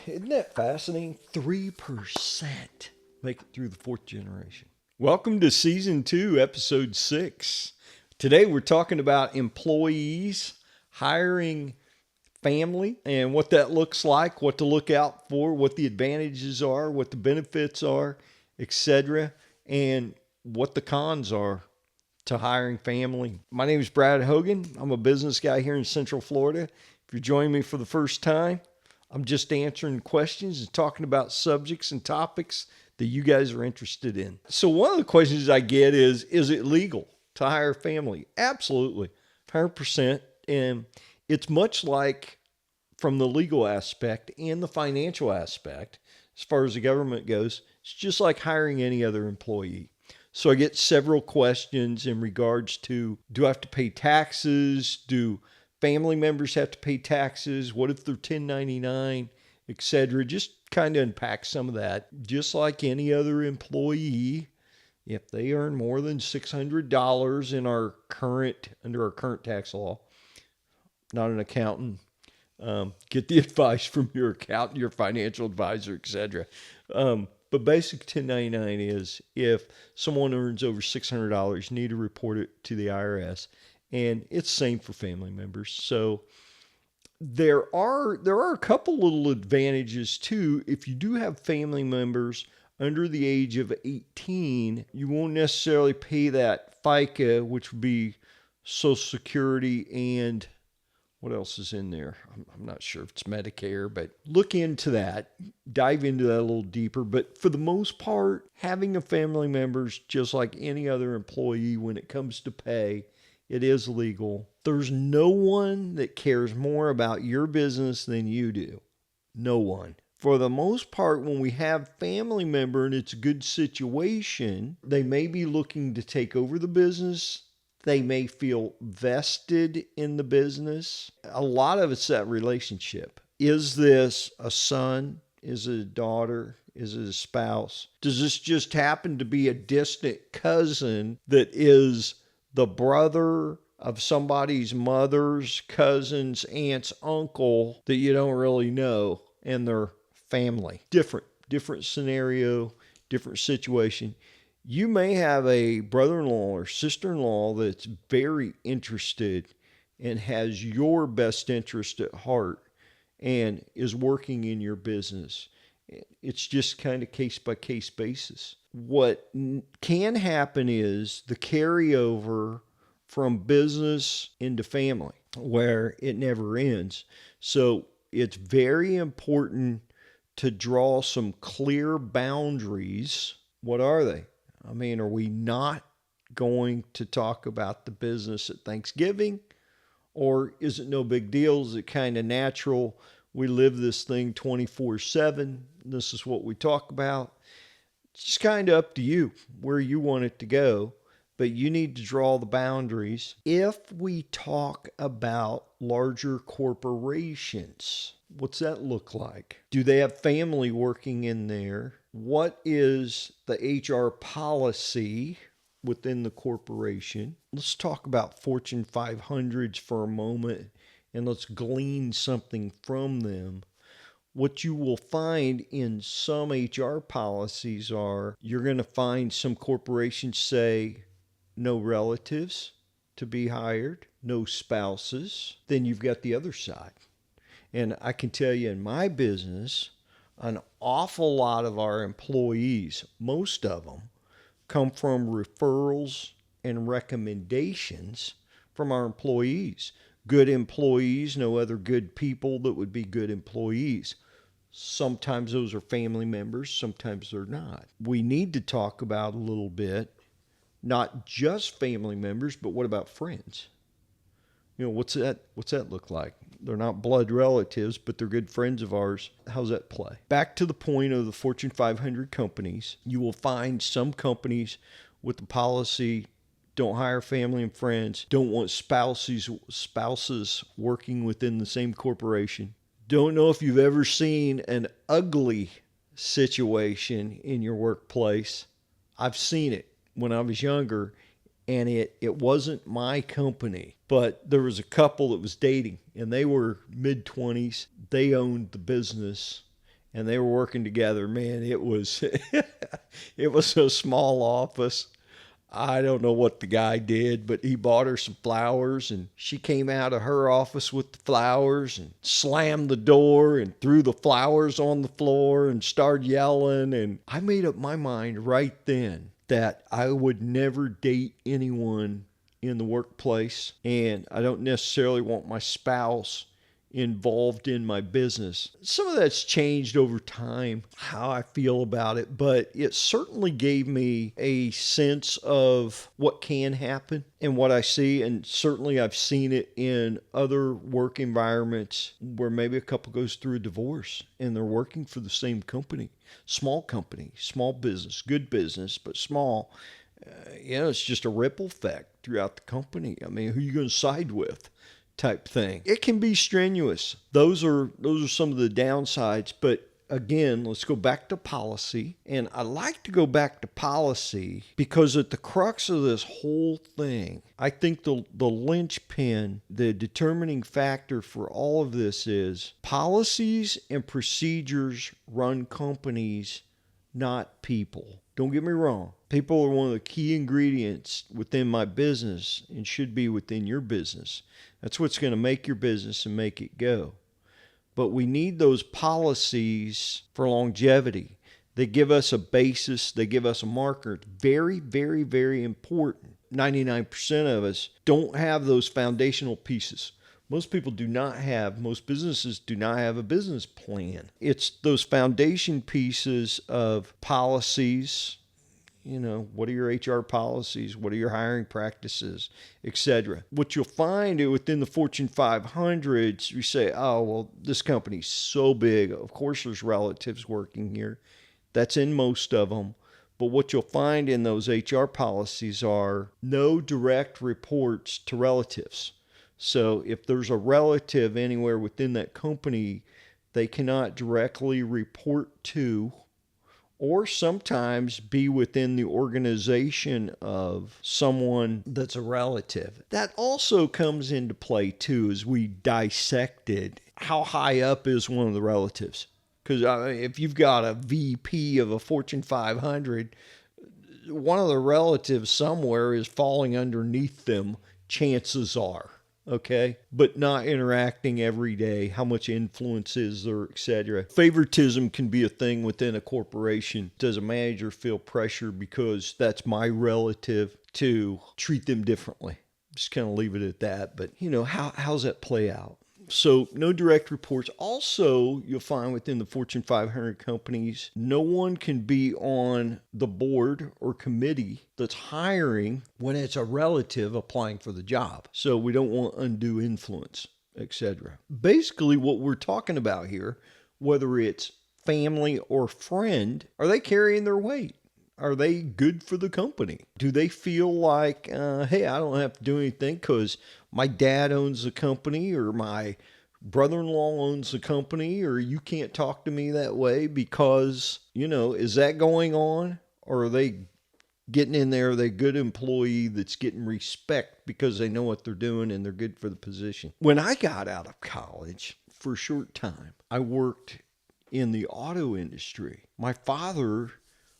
Isn't that fascinating? 3% make it through the fourth generation. Welcome to season 2, episode 6. Today we're talking about employees, hiring family, and what that looks like, what to look out for, what the advantages are, what the benefits are, etc., and what the cons are to hiring family. My name is Brad Hogan. I'm a business guy here in Central Florida. If you're joining me for the first time, I'm just answering questions and talking about subjects and topics that you guys are interested in. So one of the questions I get is it legal to hire family? Absolutely, 100%. And it's much like from the legal aspect and the financial aspect, as far as the government goes, it's just like hiring any other employee. So I get several questions in regards to, do I have to pay taxes? Do family members have to pay taxes? What if they're 1099, etc.? Just kind of unpack some of that. Just like any other employee, if they earn more than $600 under our current tax law, not an accountant, get the advice from your accountant, your financial advisor, etc. But basic 1099 is if someone earns over $600, you need to report it to the IRS. And it's the same for family members. So there are a couple little advantages too. If you do have family members under the age of 18, you won't necessarily pay that FICA, which would be Social Security, and what else is in there? I'm not sure if it's Medicare, but look into that. Dive into that a little deeper. But for the most part, having a family member's just like any other employee when it comes to pay. It is legal. There's no one that cares more about your business than you do. No one. For the most part, when we have family member and it's a good situation, they may be looking to take over the business. They may feel vested in the business. A lot of it's that relationship. Is this a son? Is it a daughter? Is it a spouse? Does this just happen to be a distant cousin that is the brother of somebody's mother's cousin's aunt's uncle that you don't really know, and their family? Different scenario, different situation. You may have a brother-in-law or sister-in-law that's very interested and has your best interest at heart and is working in your business. It's just kind of case-by-case basis. What can happen is the carryover from business into family, where it never ends. So it's very important to draw some clear boundaries. What are they? I mean, are we not going to talk about the business at Thanksgiving? Or is it no big deal? Is it kind of natural? We live this thing 24/7. This is what we talk about. It's just kind of up to you where you want it to go, but you need to draw the boundaries. If we talk about larger corporations, what's that look like? Do they have family working in there? What is the HR policy within the corporation? Let's talk about Fortune 500s for a moment, and let's glean something from them. What you will find in some HR policies are, you're going to find some corporations say no relatives to be hired, no spouses. Then you've got the other side. And I can tell you in my business, an awful lot of our employees, most of them, come from referrals and recommendations from our employees. Good employees know other good people that would be good employees. Sometimes those are family members, sometimes they're not. We need to talk about a little bit, not just family members, but what about friends? You know, what's that look like? They're not blood relatives, but they're good friends of ours. How's that play? Back to the point of the Fortune 500 companies, you will find some companies with the policy, don't hire family and friends, don't want spouses working within the same corporation. Don't know if you've ever seen an ugly situation in your workplace. I've seen it when I was younger, and it wasn't my company, but there was a couple that was dating, and they were mid-20s. They owned the business, and they were working together. Man, it was it was a small office. I don't know what the guy did, but he bought her some flowers, and she came out of her office with the flowers and slammed the door and threw the flowers on the floor and started yelling. And I made up my mind right then that I would never date anyone in the workplace, and I don't necessarily want my spouse involved in my business. Some of that's changed over time, how I feel about it, but it certainly gave me a sense of what can happen and what I see. And certainly I've seen it in other work environments where maybe a couple goes through a divorce and they're working for the same company, small business, good business, but small. It's just a ripple effect throughout the company. I mean, who are you going to side with? Type thing. It can be strenuous. Those are some of the downsides. But again, let's go back to policy. And I like to go back to policy because at the crux of this whole thing, I think the linchpin, the determining factor for all of this is policies and procedures run companies, not people. Don't get me wrong. People are one of the key ingredients within my business and should be within your business. That's what's going to make your business and make it go. But we need those policies for longevity. They give us a basis. They give us a marker. It's very, very, very important. 99% of us don't have those foundational pieces. Most businesses do not have a business plan. It's those foundation pieces of policies. What are your HR policies? What are your hiring practices, etc.? What you'll find within the Fortune 500s, you say, oh, well, this company's so big. Of course, there's relatives working here. That's in most of them. But what you'll find in those HR policies are no direct reports to relatives. So if there's a relative anywhere within that company, they cannot directly report to or sometimes be within the organization of someone that's a relative. That also comes into play too as we dissected how high up is one of the relatives. Because if you've got a VP of a Fortune 500, one of the relatives somewhere is falling underneath them, chances are. Okay, but not interacting every day, how much influence is there, etc. Favoritism can be a thing within a corporation. Does a manager feel pressure because that's my relative to treat them differently? Just kind of leave it at that. But how's that play out? So no direct reports. Also, you'll find within the Fortune 500 companies, no one can be on the board or committee that's hiring when it's a relative applying for the job. So we don't want undue influence, etc. Basically, what we're talking about here, whether it's family or friend, are they carrying their weight? Are they good for the company? Do they feel like, hey, I don't have to do anything because my dad owns the company or my brother-in-law owns the company, or you can't talk to me that way because, is that going on? Or are they getting in there? Are they a good employee that's getting respect because they know what they're doing and they're good for the position? When I got out of college, for a short time, I worked in the auto industry. My father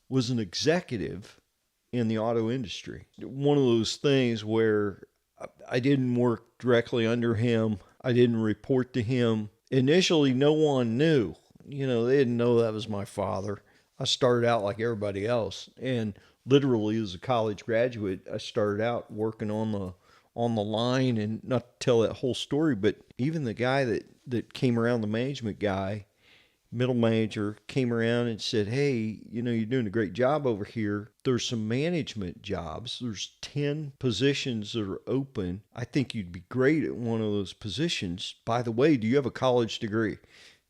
was an executive in the auto industry. One of those things where I didn't work directly under him. I didn't report to him. Initially, no one knew. They didn't know that was my father. I started out like everybody else. And literally as a college graduate, I started out working on the line, and not to tell that whole story, but even the guy that came around, the management guy, middle manager, came around and said, hey, you're doing a great job over here. There's some management jobs. There's 10 positions that are open. I think you'd be great at one of those positions. By the way, do you have a college degree?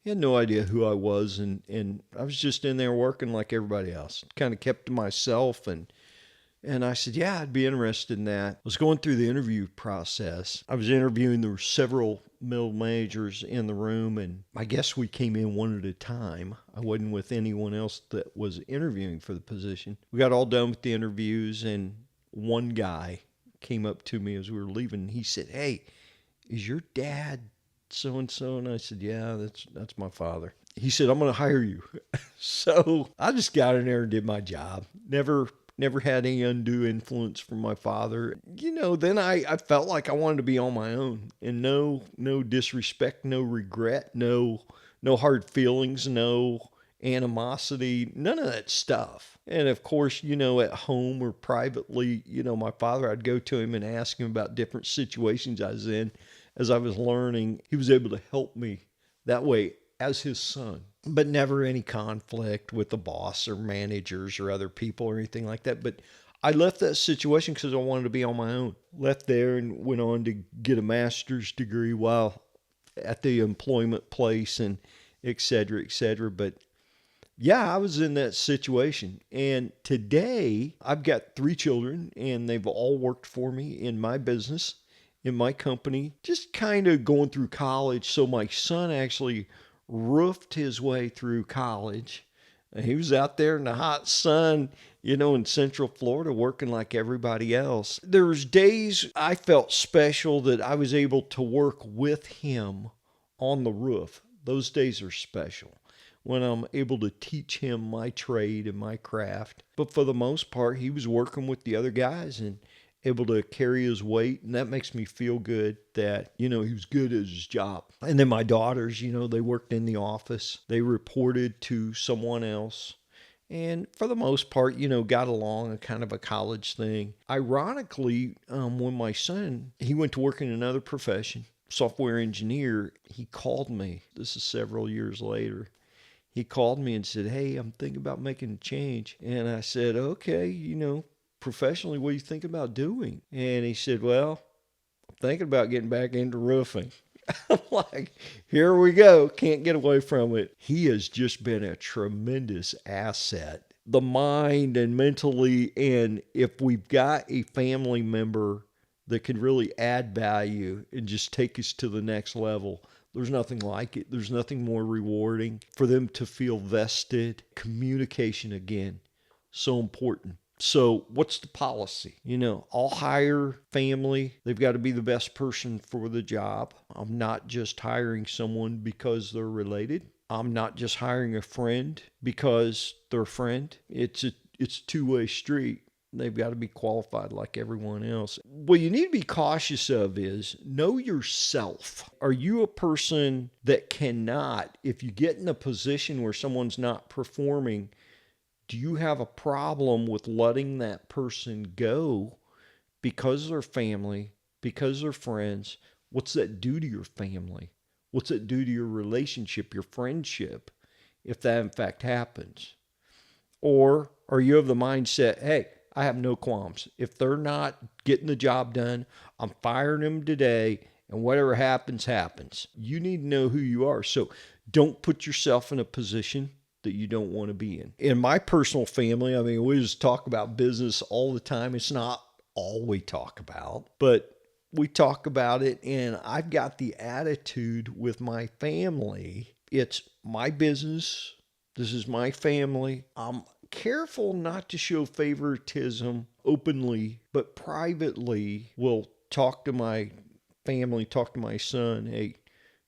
He had no idea who I was, and I was just in there working like everybody else. Kind of kept to myself, and I said, yeah, I'd be interested in that. I was going through the interview process. I was interviewing. There were several middle managers in the room, and I guess we came in one at a time. I wasn't with anyone else that was interviewing for the position. We got all done with the interviews, and one guy came up to me as we were leaving. He said, hey, is your dad so-and-so? And I said, yeah, that's my father. he said, I'm going to hire you. So I just got in there and did my job. Never had any undue influence from my father. Then I felt like I wanted to be on my own, and no disrespect, no regret, no hard feelings, no animosity, none of that stuff. And of course, at home or privately, my father, I'd go to him and ask him about different situations I was in as I was learning. He was able to help me that way as his son, but never any conflict with the boss or managers or other people or anything like that. But I left that situation because I wanted to be on my own. Left there and went on to get a master's degree while at the employment place and et cetera, et cetera. But yeah, I was in that situation. And today I've got 3 children and they've all worked for me in my business, in my company, just kind of going through college. So my son actually roofed his way through college. He was out there in the hot sun, in Central Florida working like everybody else. There was days I felt special that I was able to work with him on the roof. Those days are special when I'm able to teach him my trade and my craft. But for the most part, he was working with the other guys and able to carry his weight, and that makes me feel good that, he was good at his job. And then my daughters, they worked in the office. They reported to someone else. And for the most part, got along, a kind of a college thing. Ironically, when my son, he went to work in another profession, software engineer, he called me. This is several years later. He called me and said, hey, I'm thinking about making a change. And I said, okay, professionally, what are you thinking about doing? And he said, well, I'm thinking about getting back into roofing. I'm like, here we go. Can't get away from it. He has just been a tremendous asset, the mind and mentally. And if we've got a family member that can really add value and just take us to the next level, there's nothing like it. There's nothing more rewarding for them to feel vested. Communication, again, so important. So what's the policy? I'll hire family. They've got to be the best person for the job. I'm not just hiring someone because they're related. I'm not just hiring a friend because they're a friend. It's a two-way street. They've got to be qualified like everyone else. What you need to be cautious of is know yourself. Are you a person that cannot, if you get in a position where someone's not performing, do you have a problem with letting that person go because they're family, because they're friends? What's that do to your family? What's it do to your relationship, your friendship, if that in fact happens? Or are you of the mindset, hey, I have no qualms. If they're not getting the job done, I'm firing them today, and whatever happens, happens. You need to know who you are. So don't put yourself in a position that you don't want to be in. In my personal family, we just talk about business all the time. It's not all we talk about, but we talk about it, and I've got the attitude with my family. It's my business. This is my family. I'm careful not to show favoritism openly, but privately will talk to my family, talk to my son. Hey,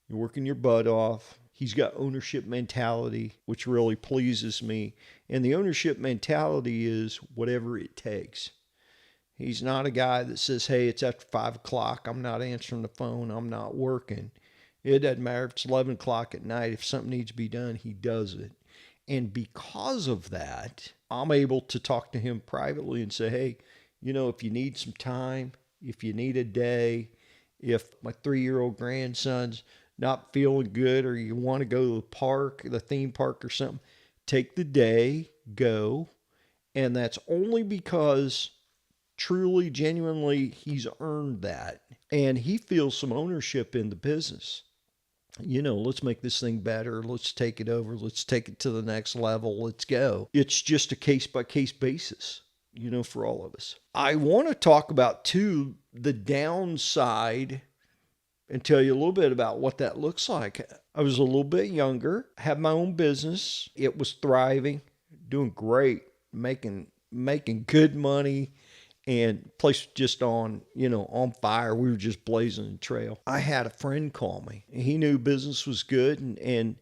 you're working your butt off. He's got ownership mentality, which really pleases me. And the ownership mentality is whatever it takes. He's not a guy that says, hey, it's after 5 o'clock. I'm not answering the phone. I'm not working. It doesn't matter if it's 11 o'clock at night. If something needs to be done, he does it. And because of that, I'm able to talk to him privately and say, hey, if you need some time, if you need a day, if my 3-year-old grandson's not feeling good or you want to go to the park, the theme park or something, take the day, go. And that's only because truly, genuinely, he's earned that. And he feels some ownership in the business. Let's make this thing better. Let's take it over. Let's take it to the next level. Let's go. It's just a case-by-case basis, for all of us. I want to talk about, too, the downside and tell you a little bit about what that looks like. I was a little bit younger, had my own business. It was thriving, doing great, making good money, and place just on fire. We were just blazing the trail. I had a friend call me. He knew business was good, and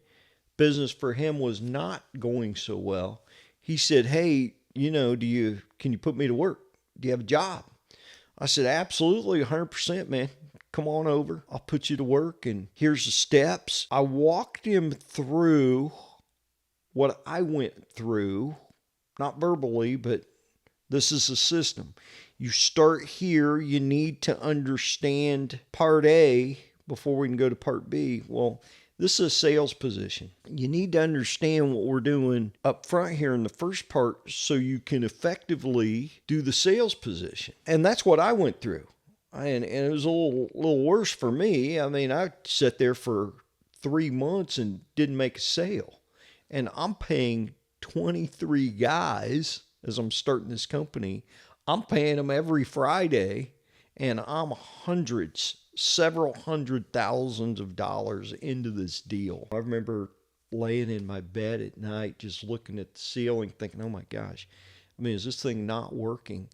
business for him was not going so well, he said, "Hey, can you put me to work? Do you have a job?" I said, "Absolutely, 100%, man. Come on over. I'll put you to work, and here's the steps." I walked him through what I went through, not verbally, but this is a system. You start here. You need to understand part A before we can go to part B. Well, this is a sales position. You need to understand what we're doing up front here in the first part so you can effectively do the sales position. And that's what I went through. And it was a little worse for me. I mean, I sat there for 3 months and didn't make a sale. And I'm paying 23 guys as I'm starting this company. I'm paying them every Friday, and I'm several hundred thousands of dollars into this deal. I remember laying in my bed at night just looking at the ceiling thinking, oh my gosh, I mean, is this thing not working?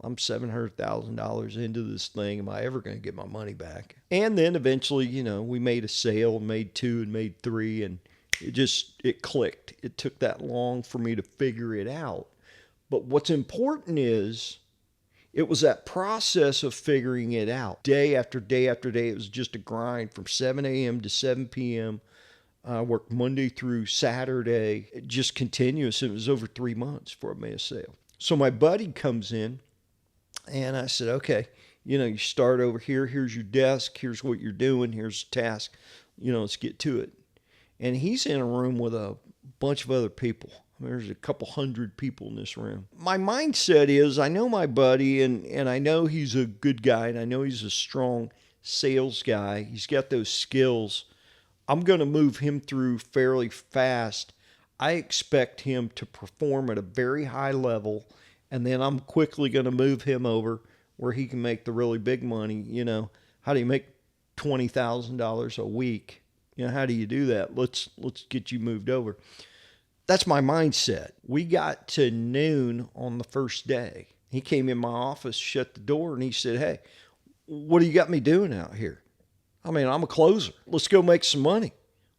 I'm $700,000 into this thing. Am I ever going to get my money back? And then eventually, we made a sale, made 2 and made 3, and it clicked. It took that long for me to figure it out. But what's important is it was that process of figuring it out. Day after day after day, it was just a grind from 7 a.m. to 7 p.m. I worked Monday through Saturday, just continuous. It was over 3 months before I made a sale. So my buddy comes in, and I said, okay, you start over here. Here's your desk. Here's what you're doing. Here's the task. Let's get to it. And he's in a room with a bunch of other people. There's a couple hundred people in this room. My mindset is I know my buddy, and I know he's a good guy, and I know he's a strong sales guy. He's got those skills. I'm going to move him through fairly fast. I expect him to perform at a very high level, and then I'm quickly going to move him over where he can make the really big money. How do you make $20,000 a week? How do you do that? Let's get you moved over. That's my mindset. We got to noon on the first day. He came in my office, shut the door, and he said, "Hey, what do you got me doing out here? I mean, I'm a closer. Let's go make some money.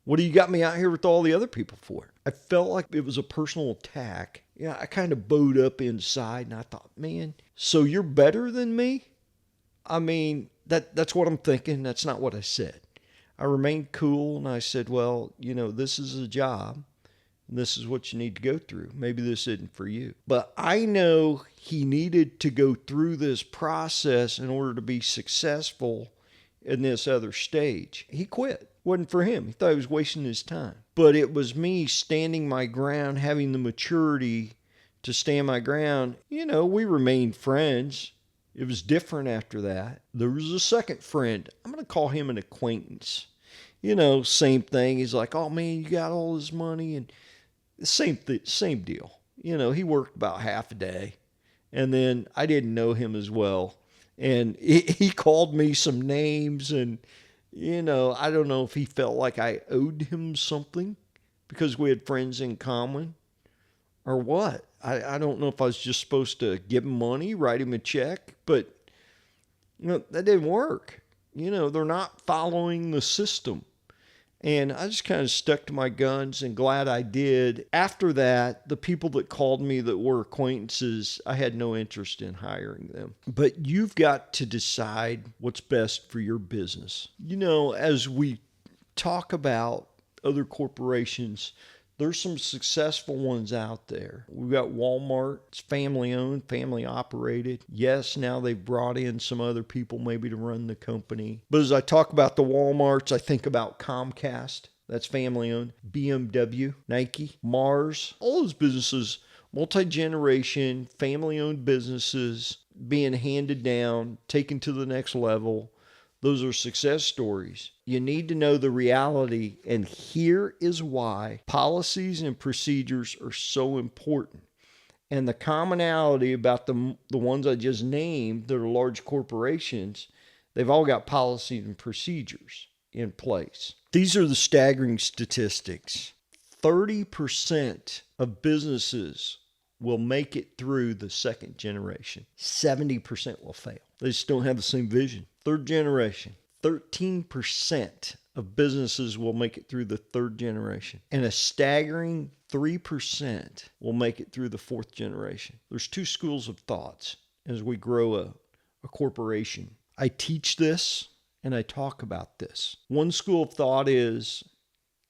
What do you got me out here with all the other people for?" I felt like it was a personal attack. I kind of bowed up inside, and I thought, man, so you're better than me? I mean, that's what I'm thinking. That's not what I said. I remained cool, and I said, well, this is a job. This is what you need to go through. Maybe this isn't for you. But I know he needed to go through this process in order to be successful in this other stage. He quit. Wasn't for him. He thought he was wasting his time. But it was me standing my ground, having the maturity to stand my ground. We remained friends. It was different after that. There was a second friend. I'm going to call him an acquaintance. Same thing. He's like, oh man, you got all this money, and same deal. He worked about half a day, and then I didn't know him as well. And he called me some names, and, I don't know if he felt like I owed him something because we had friends in common or what. I don't know if I was just supposed to give him money, write him a check, but, that didn't work. They're not following the system. And I just kind of stuck to my guns, and glad I did. After that, the people that called me that were acquaintances, I had no interest in hiring them. But you've got to decide what's best for your business. As we talk about other corporations, there's some successful ones out there. We've got Walmart. It's family owned, family operated. Yes, now they've brought in some other people maybe to run the company. But as I talk about the Walmarts, I think about Comcast. That's family owned. BMW, Nike, Mars. All those businesses, multi-generation, family owned businesses being handed down, taken to the next level. Those are success stories. You need to know the reality, and here is why policies and procedures are so important. And the commonality about the ones I just named that are large corporations, they've all got policies and procedures in place. These are the staggering statistics. 30% of businesses will make it through the second generation. 70% will fail. They just don't have the same vision. Third generation, 13% of businesses will make it through the third generation, and a staggering 3% will make it through the fourth generation. There's two schools of thoughts as we grow a corporation. I teach this and I talk about this. One school of thought is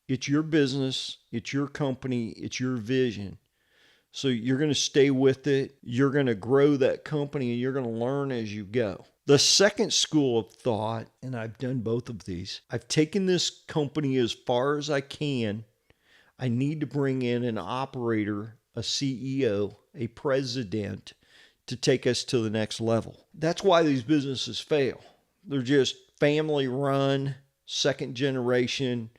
it's your business, it's your company, it's your vision. So you're going to stay with it. You're going to grow that company and you're going to learn as you go. The second school of thought, and I've done both of these, I've taken this company as far as I can. I need to bring in an operator, a CEO, a president to take us to the next level. That's why these businesses fail. They're just family run, second generation.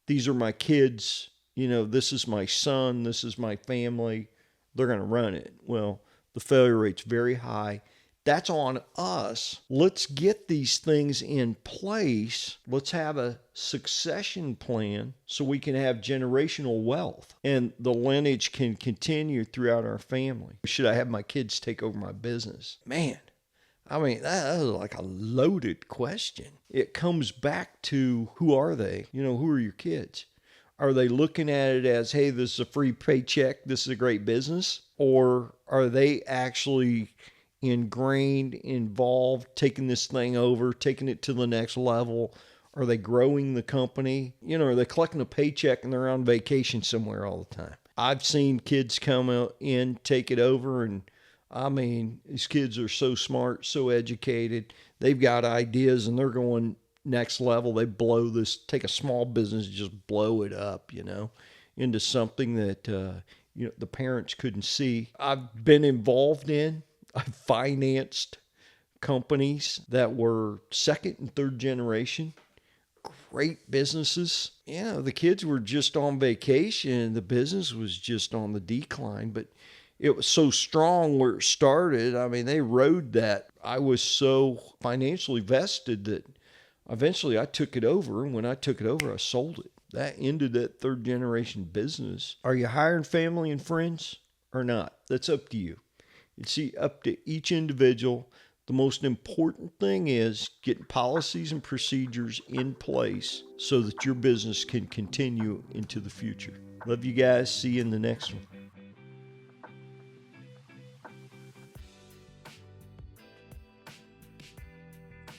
These are my kids. This is my son. This is my family. They're going to run it. Well, the failure rate's very high. That's on us. Let's get these things in place. Let's have a succession plan so we can have generational wealth and the lineage can continue throughout our family. Should I have my kids take over my business? Man, that is like a loaded question. It comes back to who are they? Who are your kids? Are they looking at it as, hey, this is a free paycheck, this is a great business? Or are they actually ingrained, involved, taking this thing over, taking it to the next level? Are they growing the company? Are they collecting a paycheck and they're on vacation somewhere all the time? I've seen kids come in, take it over, and these kids are so smart, so educated. They've got ideas and they're going next level. They blow this, take a small business, just blow it up, into something that, the parents couldn't see. I've been involved in, I've financed companies that were second and third generation, great businesses. The kids were just on vacation. The business was just on the decline, but it was so strong where it started. They rode that. I was so financially vested that eventually I took it over, and when I took it over, I sold it. That ended that third generation business. Are you hiring family and friends or not? That's up to you. It's up to each individual. The most important thing is getting policies and procedures in place so that your business can continue into the future. Love you guys. See you in the next one.